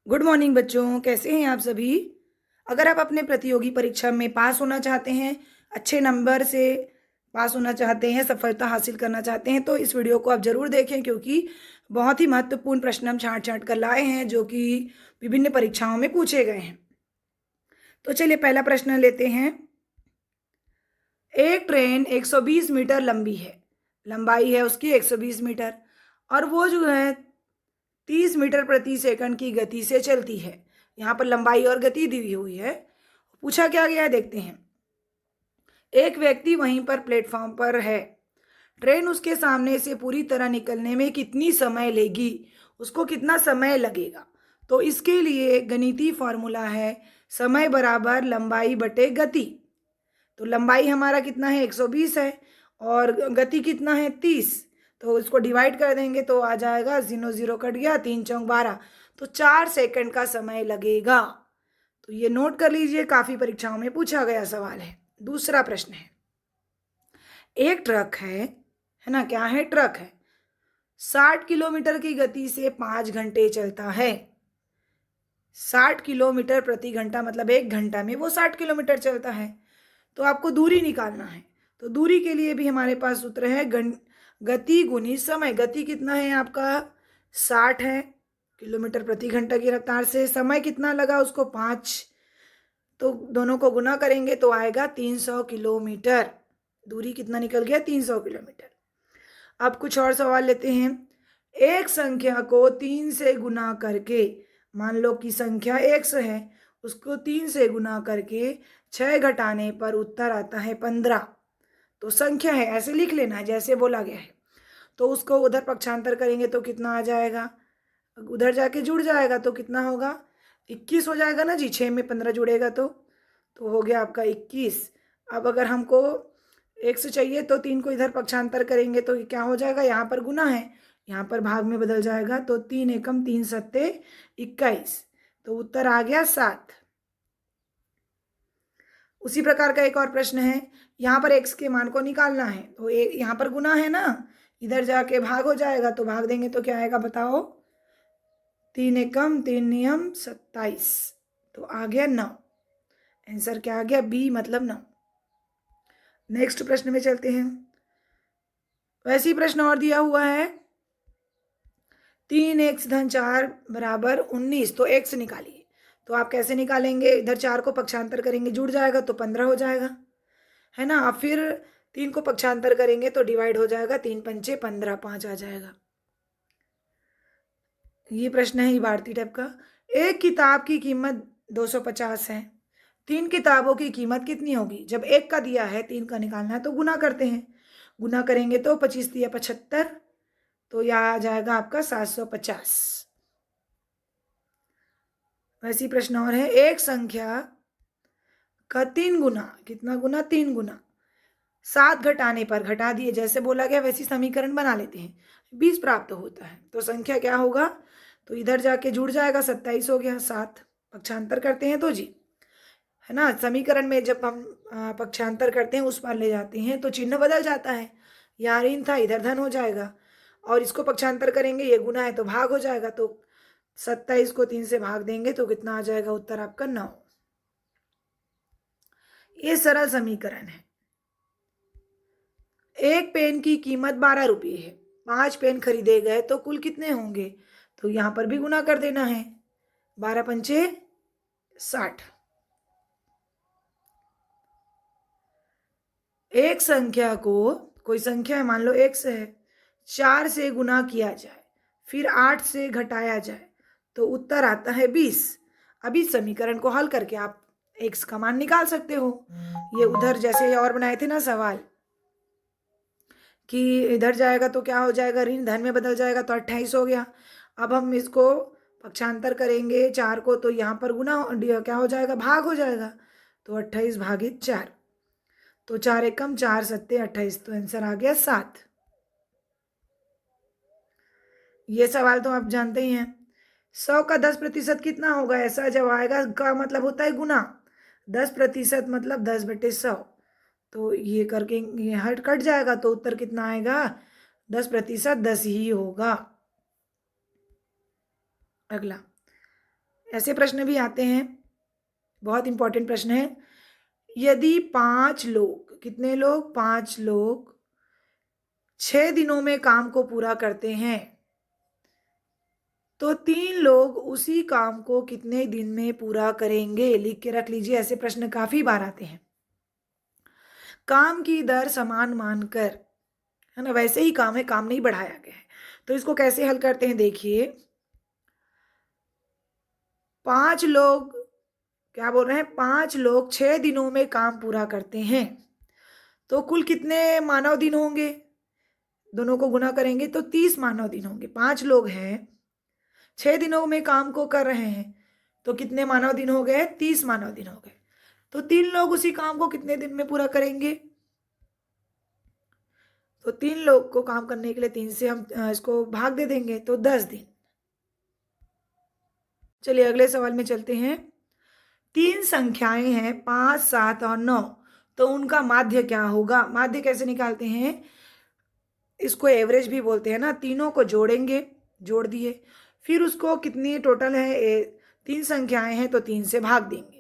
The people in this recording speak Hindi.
गुड मॉर्निंग बच्चों, कैसे हैं आप सभी। अगर आप अपने प्रतियोगी परीक्षा में पास होना चाहते हैं, अच्छे नंबर से पास होना चाहते हैं, सफलता हासिल करना चाहते हैं, तो इस वीडियो को आप ज़रूर देखें क्योंकि बहुत ही महत्वपूर्ण प्रश्न हम छांट छांट कर लाए हैं जो कि विभिन्न परीक्षाओं में पूछे गए हैं। तो चलिए पहला प्रश्न लेते हैं। एक ट्रेन 120 मीटर लंबी है, लंबाई है उसकी 120 मीटर, और वो जो है 30 मीटर प्रति सेकंड की गति से चलती है। यहाँ पर लंबाई और गति दी हुई है। पूछा क्या गया है, देखते हैं। एक व्यक्ति वहीं पर प्लेटफॉर्म पर है। ट्रेन उसके सामने से पूरी तरह निकलने में कितनी समय लेगी, उसको कितना समय लगेगा। तो इसके लिए गणितीय फॉर्मूला है समय बराबर लंबाई बटे गति। तो लंबाई हमारा कितना है 120 है और गति कितना है 30। तो इसको डिवाइड कर देंगे तो आ जाएगा 0 0 कट गया, 3 चौक 12, तो 4 सेकंड का समय लगेगा। तो ये नोट कर लीजिए, काफी परीक्षाओं में पूछा गया सवाल है। दूसरा प्रश्न है, एक ट्रक है ना, क्या है, ट्रक है, 60 किलोमीटर की गति से 5 घंटे चलता है। 60 किलोमीटर प्रति घंटा मतलब 1 घंटा में वो 60 किलोमीटर चलता है। तो आपको दूरी निकालना है। तो दूरी के लिए भी हमारे पास सूत्र है गति गुनी समय। गति कितना है आपका 60 है किलोमीटर प्रति घंटा की रफ्तार से, समय कितना लगा उसको 5, तो दोनों को गुना करेंगे तो आएगा 300 किलोमीटर। दूरी कितना निकल गया 300 किलोमीटर। अब कुछ और सवाल लेते हैं। एक संख्या को 3 से गुना करके, मान लो कि संख्या x है, उसको 3 से गुना करके 6 घटाने पर उत्तर आता है 15। तो संख्या है ऐसे लिख लेना है जैसे बोला गया है। तो उसको उधर पक्षांतर करेंगे तो कितना आ जाएगा, उधर जाके जुड़ जाएगा तो कितना होगा 21 हो जाएगा ना जी, 6 में 15 जुड़ेगा तो हो गया आपका 21। अब अगर हमको x चाहिए तो 3 को इधर पक्षांतर करेंगे तो क्या हो जाएगा, यहाँ पर गुना है, यहाँ पर भाग में बदल जाएगा, तो 3 एकम 3 सत्ते 21, तो उत्तर आ गया 7। उसी प्रकार का एक और प्रश्न है। यहाँ पर x के मान को निकालना है, तो यहाँ पर गुना है ना, इधर जाके भाग हो जाएगा, तो भाग देंगे तो क्या आएगा बताओ, 3 एकम 3 नियम 27, तो आ गया 9। आंसर क्या आ गया, बी मतलब 9। नेक्स्ट प्रश्न में चलते हैं। वैसे ही प्रश्न और दिया हुआ है, 3x धन 4 बराबर 19, तो x निकालिए। तो आप कैसे निकालेंगे, इधर 4 को पक्षांतर करेंगे जुड़ जाएगा तो 15 हो जाएगा, है ना। अब फिर 3 को पक्षांतर करेंगे तो डिवाइड हो जाएगा, 3 पंचे 15, 5 आ जाएगा। ये प्रश्न है इबारती टाइप का। एक किताब की कीमत 250 है, 3 किताबों की कीमत कितनी होगी। जब एक का दिया है 3 का निकालना है तो गुना करते हैं, गुना करेंगे तो 25 दिया 75, तो यह आ जाएगा आपका 750। वैसी प्रश्न और है, एक संख्या का 3 गुना, कितना गुना 3 गुना 7 घटाने पर, घटा दिए जैसे बोला गया वैसी समीकरण बना लेते हैं, 20 प्राप्त होता है। तो संख्या क्या होगा, तो इधर जाके जुड़ जाएगा 27 हो गया, 7 पक्षांतर करते हैं तो जी, है ना। समीकरण में जब हम पक्षांतर करते हैं उस पर ले जाते हैं तो चिन्ह बदल जाता है, यहाँ ऋण था इधर धन हो जाएगा, और इसको पक्षांतर करेंगे, ये गुना है तो भाग हो जाएगा, तो 27 को 3 से भाग देंगे तो कितना आ जाएगा, उत्तर आपका 9। ये सरल समीकरण है। एक पेन की कीमत 12 रुपये है, 5 पेन खरीदे गए तो कुल कितने होंगे, तो यहां पर भी गुना कर देना है, 12 पंचे 60। एक संख्या को, कोई संख्या है मान लो x है, 4 से गुना किया जाए फिर 8 से घटाया जाए तो उत्तर आता है 20। अभी समीकरण को हल करके आप x का मान निकाल सकते हो। ये उधर जैसे और बनाए थे ना सवाल कि इधर जाएगा तो क्या हो जाएगा, ऋण धन में बदल जाएगा, तो 28 हो गया। अब हम इसको पक्षांतर करेंगे 4 को, तो यहाँ पर गुना क्या हो जाएगा, भाग हो जाएगा, तो 28 भागित 4, तो 4 एकम 4 सत्ते 28, तो आंसर आ गया 7। ये सवाल तो आप जानते ही हैं। 100 का 10% कितना होगा, ऐसा जब आएगा का मतलब होता है गुना, 10% मतलब 10/100, तो ये करके ये हट कट जाएगा तो उत्तर कितना आएगा, 10% 10 ही होगा। अगला, ऐसे प्रश्न भी आते हैं, बहुत इंपॉर्टेंट प्रश्न है। यदि 5 लोग, कितने लोग? 5 लोग 6 दिनों में काम को पूरा करते हैं, तो 3 लोग उसी काम को कितने दिन में पूरा करेंगे? लिख के रख लीजिए, ऐसे प्रश्न काफी बार आते हैं। काम की दर समान मानकर, है ना, वैसे ही काम है, काम नहीं बढ़ाया गया है, तो इसको कैसे हल करते हैं? देखिए, 5 लोग, क्या बोल रहे हैं? 5 लोग 6 दिनों में काम पूरा करते हैं, तो कुल कितने मानव दिन होंगे? दोनों को गुना करेंगे तो 30 मानव दिन होंगे। 5 लोग हैं, 6 दिनों में काम को कर रहे हैं, तो कितने मानव दिन हो गए? 30 मानव दिन हो गए। तो 3 लोग उसी काम को कितने दिन में पूरा करेंगे? तो 3 लोग को काम करने के लिए 3 से हम इसको भाग दे देंगे, तो 10 दिन। चलिए अगले सवाल में चलते हैं। 3 संख्याएं हैं 5, 7 और 9, तो उनका माध्य क्या होगा? माध्य कैसे निकालते हैं? इसको एवरेज भी बोलते हैं ना। तीनों को जोड़ेंगे, जोड़ दिए, फिर उसको कितनी टोटल है 3 संख्याएं हैं तो 3 से भाग देंगे।